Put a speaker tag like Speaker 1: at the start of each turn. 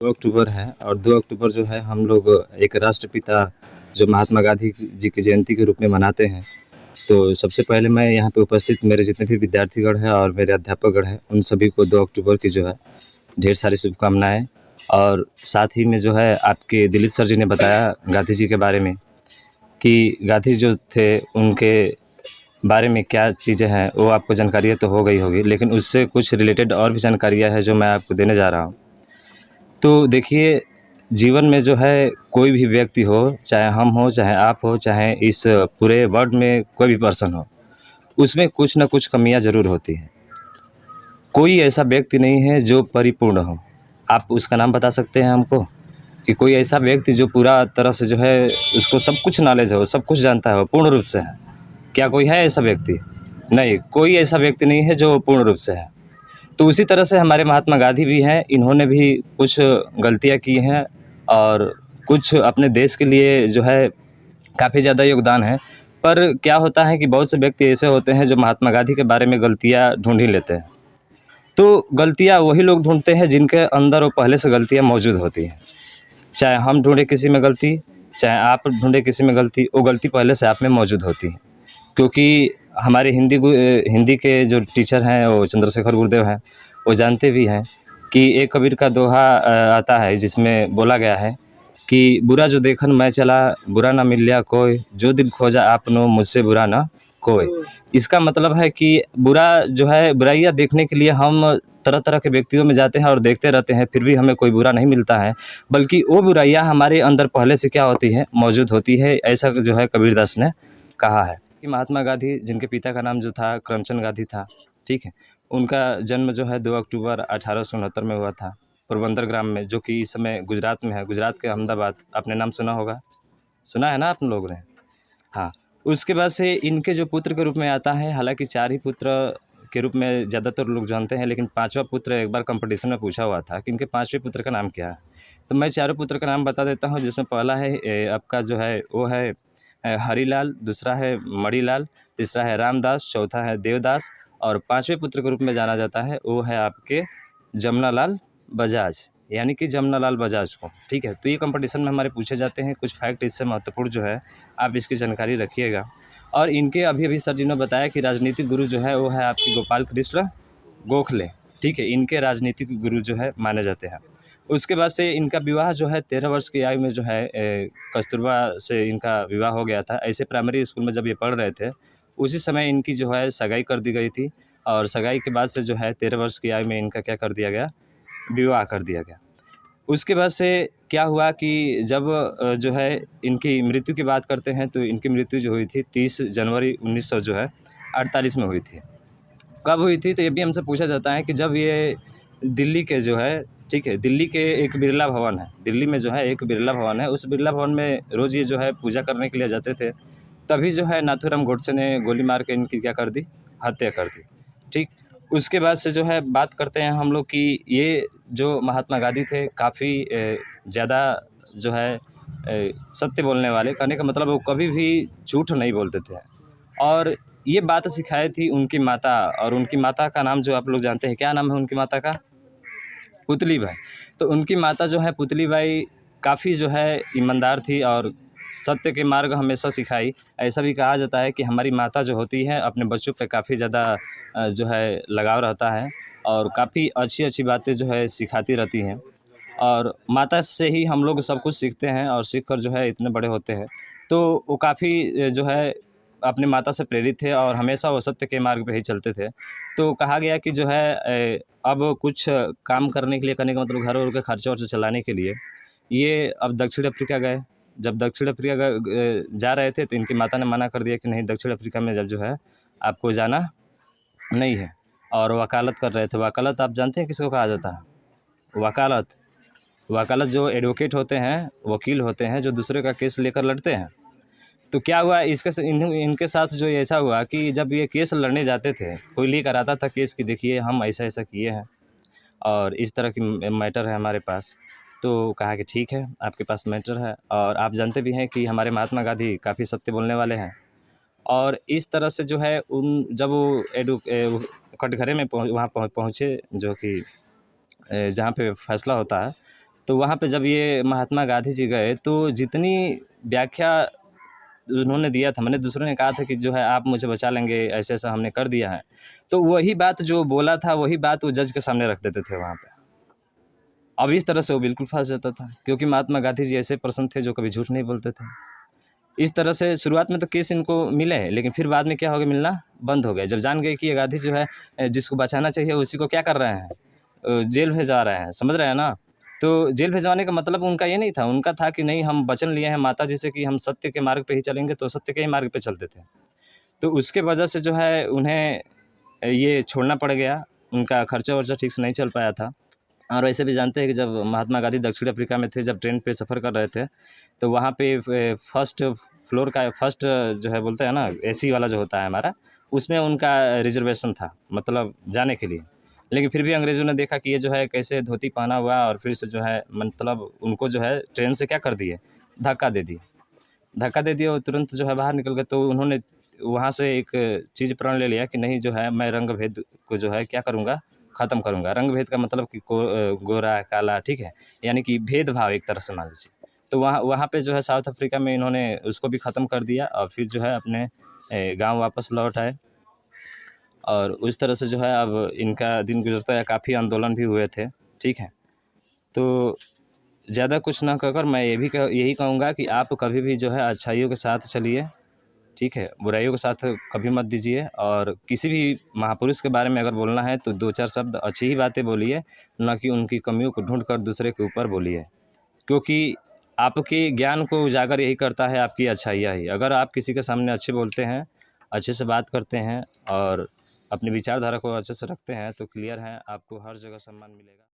Speaker 1: 2 अक्टूबर है और 2 अक्टूबर जो है हम लोग एक राष्ट्रपिता जो महात्मा गांधी जी की जयंती के रूप में मनाते हैं। तो सबसे पहले मैं यहाँ पे उपस्थित मेरे जितने भी विद्यार्थीगण हैं और मेरे अध्यापकगण हैं, उन सभी को 2 अक्टूबर की जो है ढेर सारी शुभकामनाएँ। और साथ ही में जो है आपके दिलीप सर जी ने बताया गांधी जी के बारे में कि गांधी जो थे उनके बारे में क्या चीज़ें हैं वो आपको जानकारियाँ तो हो गई होगी, लेकिन उससे कुछ रिलेटेड और भी जानकारियाँ हैं जो मैं आपको देने जा रहा हूँ। तो देखिए, जीवन में जो है कोई भी व्यक्ति हो, चाहे हम हो, चाहे आप हो, चाहे इस पूरे वर्ल्ड में कोई भी पर्सन हो, उसमें कुछ न कुछ कमियाँ ज़रूर होती हैं। कोई ऐसा व्यक्ति नहीं है जो परिपूर्ण हो। आप उसका नाम बता सकते हैं हमको? कि कोई ऐसा व्यक्ति जो पूरा तरह से जो है उसको सब कुछ नॉलेज हो, सब कुछ जानता हो, पूर्ण रूप से है। क्या कोई है ऐसा व्यक्ति? नहीं, कोई ऐसा व्यक्ति नहीं है जो पूर्ण रूप से है। तो उसी तरह से हमारे महात्मा गांधी भी हैं, इन्होंने भी कुछ गलतियाँ की हैं और कुछ अपने देश के लिए जो है काफ़ी ज़्यादा योगदान है। पर क्या होता है कि बहुत से व्यक्ति ऐसे होते हैं जो महात्मा गांधी के बारे में गलतियाँ ढूँढ ही लेते हैं। तो गलतियाँ वही लोग ढूँढते हैं जिनके अंदर वो पहले से गलतियाँ मौजूद होती हैं। चाहे हम ढूँढे किसी में गलती, चाहे आप ढूँढे किसी में गलती, वो गलती पहले से आप में मौजूद होती है। क्योंकि हमारे हिंदी के जो टीचर हैं वो चंद्रशेखर गुरुदेव हैं, वो जानते भी हैं कि एक कबीर का दोहा आता है जिसमें बोला गया है कि बुरा जो देखन मैं चला, बुरा ना मिल्या कोई, जो दिल खोजा आपनो मुझसे बुरा ना कोई। इसका मतलब है कि बुरा जो है बुराइयाँ देखने के लिए हम तरह-तरह के व्यक्तियों में जाते हैं और देखते रहते हैं, फिर भी हमें कोई बुरा नहीं मिलता है, बल्कि वो बुराइयाँ हमारे अंदर पहले से क्या होती है, मौजूद होती है। ऐसा जो है कबीरदास ने कहा है। कि महात्मा गांधी जिनके पिता का नाम जो था करमचंद गांधी था, ठीक है, उनका जन्म जो है 2 अक्टूबर 1869 में हुआ था पोरबंदर ग्राम में, जो कि इस समय गुजरात में है। गुजरात के अहमदाबाद, आपने नाम सुना होगा, सुना है ना आप लोग ने? हाँ। उसके बाद से इनके जो पुत्र के रूप में आता है, हालांकि 4 ही पुत्र के रूप में ज़्यादातर लोग जानते हैं, लेकिन 5वां पुत्र एक बार कंपटीशन में पूछा हुआ था कि इनके 5वें पुत्र का नाम क्या है। तो मैं चारों पुत्र का नाम बता देता हूँ, जिसमें पहला है आपका जो है वो है हरिलाल, दूसरा है मणिलाल, तीसरा है रामदास, चौथा है देवदास और 5वें पुत्र के रूप में जाना जाता है वो है आपके जमनालाल बजाज, यानी कि जमनालाल बजाज को, ठीक है। तो ये कंपटीशन में हमारे पूछे जाते हैं कुछ फैक्ट, इससे महत्वपूर्ण जो है आप इसकी जानकारी रखिएगा। और इनके अभी सर जी ने बताया कि राजनीतिक गुरु जो है वो है आपके गोपाल कृष्ण गोखले, ठीक है, इनके राजनीतिक गुरु जो है माने जाते हैं। उसके बाद से इनका विवाह जो है 13 वर्ष की आयु में जो है कस्तूरबा से इनका विवाह हो गया था। ऐसे प्राइमरी स्कूल में जब ये पढ़ रहे थे, उसी समय इनकी जो है सगाई कर दी गई थी और सगाई के बाद से जो है 13 वर्ष की आयु में इनका क्या कर दिया गया, विवाह कर दिया गया। उसके बाद से क्या हुआ कि जब जो है इनकी मृत्यु की बात करते हैं, तो इनकी मृत्यु जो हुई थी 30 जनवरी 1900 जो है 48 में हुई थी। कब हुई थी? तो ये भी हमसे पूछा जाता है कि जब ये दिल्ली के जो है, ठीक है, दिल्ली के एक बिरला भवन है, दिल्ली में जो है एक बिरला भवन है, उस बिरला भवन में रोज़ ये जो है पूजा करने के लिए जाते थे। तभी जो है नाथूराम गोडसे ने गोली मार के इनकी क्या कर दी, हत्या कर दी, ठीक। उसके बाद से जो है बात करते हैं हम लोग कि ये जो महात्मा गांधी थे काफ़ी ज़्यादा जो है सत्य बोलने वाले, कहने का मतलब वो कभी भी झूठ नहीं बोलते थे। और ये बात सिखाई थी उनकी माता, और उनकी माता का नाम जो आप लोग जानते हैं, क्या नाम है उनकी माता का? पुतली बाई। तो उनकी माता जो है पुतली बाई काफ़ी जो है ईमानदार थी और सत्य के मार्ग हमेशा सिखाई। ऐसा भी कहा जाता है कि हमारी माता जो होती है अपने बच्चों पे काफ़ी ज़्यादा जो है लगाव रहता है और काफ़ी अच्छी-अच्छी बातें जो है सिखाती रहती हैं। और माता से ही हम लोग सब कुछ सीखते हैं और सीख कर जो है इतने बड़े होते हैं। तो वो काफ़ी जो है अपनी माता से प्रेरित थे और हमेशा वो सत्य के मार्ग पे ही चलते थे। तो कहा गया कि जो है अब कुछ काम करने के लिए, करने का मतलब घर-वर का खर्चा-वर्चा चलाने के लिए ये अब दक्षिण अफ्रीका गए। जब दक्षिण अफ्रीका जा रहे थे तो इनकी माता ने मना कर दिया कि नहीं, दक्षिण अफ्रीका में जब जो है आपको जाना नहीं है। और वकालत कर रहे थे। वकालत आप जानते हैं किसको कहा जाता है? वकालत। वकालत जो एडवोकेट होते हैं, वकील होते हैं, जो दूसरे का केस लेकर लड़ते हैं। तो क्या हुआ इनके साथ जो ऐसा हुआ कि जब ये केस लड़ने जाते थे, कोई लेकर आता था केस कि देखिए हम ऐसा-ऐसा किए हैं और इस तरह की मैटर है हमारे पास। तो कहा कि ठीक है, आपके पास मैटर है और आप जानते भी हैं कि हमारे महात्मा गांधी काफ़ी सत्य बोलने वाले हैं। और इस तरह से जो है जब वो कटघरे में वहाँ पहुँचे, जो कि जहाँ पे फैसला होता है, तो वहाँ पे जब ये महात्मा गांधी जी गए तो जितनी व्याख्या उन्होंने दिया था, मैंने दूसरों ने कहा था कि जो है आप मुझे बचा लेंगे, ऐसा-ऐसा हमने कर दिया है। तो वही बात जो बोला था, वही बात वो जज के सामने रख देते थे वहाँ पे। अब इस तरह से वो बिल्कुल फँस जाता था, क्योंकि महात्मा गांधी जी ऐसे पर्सन थे जो कभी झूठ नहीं बोलते थे। इस तरह से शुरुआत में तो केस इनको मिले, लेकिन फिर बाद में क्या हो गया, मिलना बंद हो गया। जब जान गए कि ये गांधी जो है जिसको बचाना चाहिए उसी को क्या कर रहे हैं, जेल भेजा रहे हैं, समझ रहे हैं ना? तो जेल भिजवाने का मतलब उनका ये नहीं था, उनका था कि नहीं हम वचन लिए हैं माता जी से कि हम सत्य के मार्ग पे ही चलेंगे, तो सत्य के ही मार्ग पे चलते थे। तो उसके वजह से जो है उन्हें ये छोड़ना पड़ गया, उनका खर्चा-वर्चा ठीक से नहीं चल पाया था। और वैसे भी जानते हैं कि जब महात्मा गांधी दक्षिण अफ्रीका में थे, जब ट्रेन पे सफ़र कर रहे थे, तो वहाँ पे फर्स्ट फ्लोर का फर्स्ट जो है बोलते हैं ना एसी वाला जो होता है हमारा, उसमें उनका रिज़र्वेशन था, मतलब जाने के लिए। लेकिन फिर भी अंग्रेज़ों ने देखा कि ये जो है कैसे धोती पहना हुआ और फिर से जो है मतलब उनको जो है ट्रेन से क्या कर दिए, धक्का दे दिए। धक्का दे दिया और तुरंत जो है बाहर निकल गए। तो उन्होंने वहाँ से एक चीज़ प्रण ले लिया कि नहीं जो है मैं रंग भेद को जो है क्या करूँगा, ख़त्म करूँगा। रंग भेद का मतलब कि गोरा, काला, ठीक है? यानी कि भेदभाव एक तरह से मान लीजिए। तो वहाँ वहाँ पे जो है साउथ अफ्रीका में इन्होंने उसको भी ख़त्म कर दिया और फिर जो है अपने गाँव वापस लौट आए। और उस तरह से जो है अब इनका दिन गुज़रता है, काफ़ी आंदोलन भी हुए थे, ठीक है? तो ज़्यादा कुछ ना कहकर मैं यही कहूँगा कि आप कभी भी जो है अच्छाइयों के साथ चलिए, ठीक है? बुराइयों के साथ कभी मत दीजिए और किसी भी महापुरुष के बारे में अगर बोलना है तो 2-4 शब्द अच्छी ही बातें बोलिए, ना कि उनकी कमियों को ढूँढ कर दूसरे के ऊपर बोलिए। क्योंकि आपके ज्ञान को उजागर यही करता है आपकी अच्छाइयाँ ही। अगर आप किसी के सामने अच्छे बोलते हैं, अच्छे से बात करते हैं और अपनी विचारधारा को अच्छे से रखते हैं, तो क्लियर है आपको हर जगह सम्मान मिलेगा।